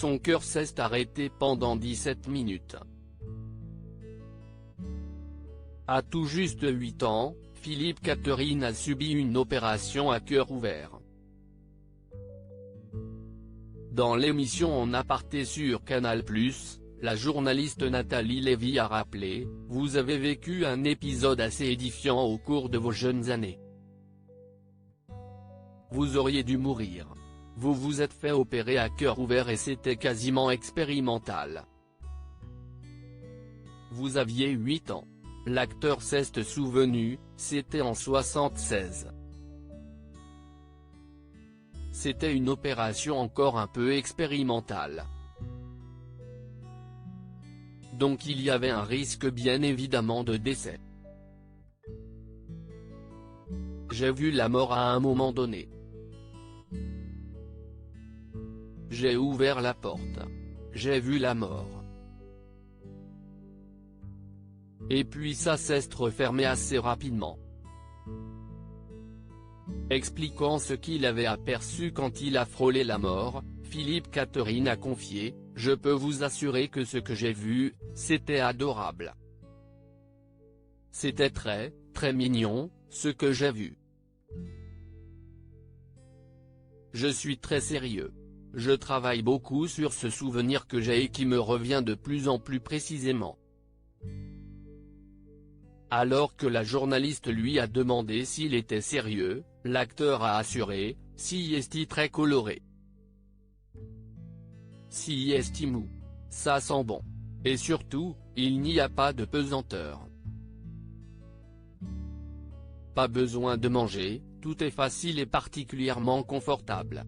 Son cœur s'est arrêté pendant 17 minutes. À tout juste 8 ans, Philippe Catherine a subi une opération à cœur ouvert. Dans l'émission En aparté sur Canal+, la journaliste Nathalie Lévy a rappelé « Vous avez vécu un épisode assez édifiant au cours de vos jeunes années. Vous auriez dû mourir. Vous vous êtes fait opérer à cœur ouvert et c'était quasiment expérimental. Vous aviez 8 ans. » L'acteur s'est souvenu, c'était en 1976. C'était une opération encore un peu expérimentale. Donc il y avait un risque bien évidemment de décès. J'ai vu la mort à un moment donné. J'ai ouvert la porte. J'ai vu la mort. Et puis ça s'est refermé assez rapidement. Expliquant ce qu'il avait aperçu quand il a frôlé la mort, Philippe Catherine a confié « Je peux vous assurer que ce que j'ai vu, c'était adorable. C'était très, très mignon, ce que j'ai vu. Je suis très sérieux. Je travaille beaucoup sur ce souvenir que j'ai et qui me revient de plus en plus précisément. » Alors que la journaliste lui a demandé s'il était sérieux, l'acteur a assuré « Si est très coloré. Si est mou. Ça sent bon. Et surtout, il n'y a pas de pesanteur. Pas besoin de manger, tout est facile et particulièrement confortable. »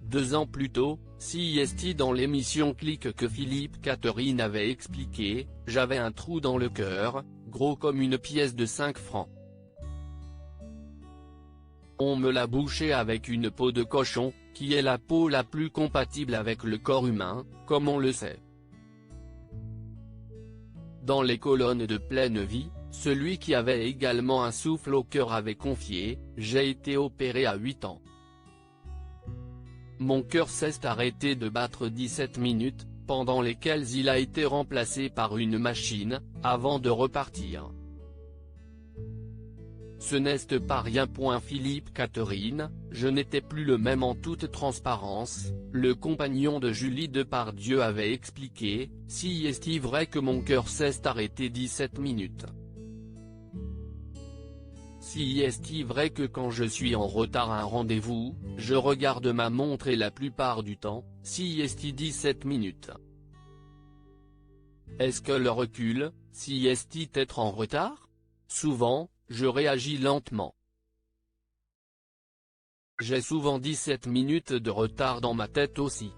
2 ans plus tôt, CIST dans l'émission Click que Philippe Catherine avait expliqué « J'avais un trou dans le cœur, gros comme une pièce de 5 francs. On me l'a bouché avec une peau de cochon, qui est la peau la plus compatible avec le corps humain, comme on le sait. Dans les colonnes de Pleine Vie, celui qui avait également un souffle au cœur avait confié « J'ai été opéré à 8 ans. Mon cœur s'est arrêté de battre 17 minutes, pendant lesquelles il a été remplacé par une machine, avant de repartir. Ce n'est pas rien. Philippe Catherine, je n'étais plus le même en toute transparence, le compagnon de Julie Depardieu avait expliqué, si est-il vrai que mon cœur s'est arrêté 17 minutes. Si est-il vrai que quand je suis en retard à un rendez-vous, je regarde ma montre et la plupart du temps, si est-il 17 minutes. Est-ce que le recul, si est-il être en retard? Souvent, je réagis lentement. J'ai souvent 17 minutes de retard dans ma tête aussi.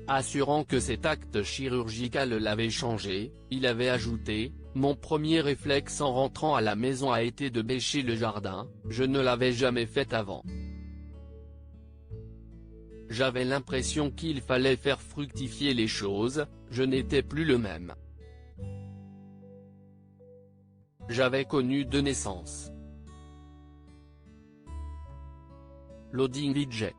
Assurant que cet acte chirurgical l'avait changé, il avait ajouté « Mon premier réflexe en rentrant à la maison a été de bêcher le jardin, je ne l'avais jamais fait avant. J'avais l'impression qu'il fallait faire fructifier les choses, je n'étais plus le même. J'avais connu de naissance. » Loading VJ.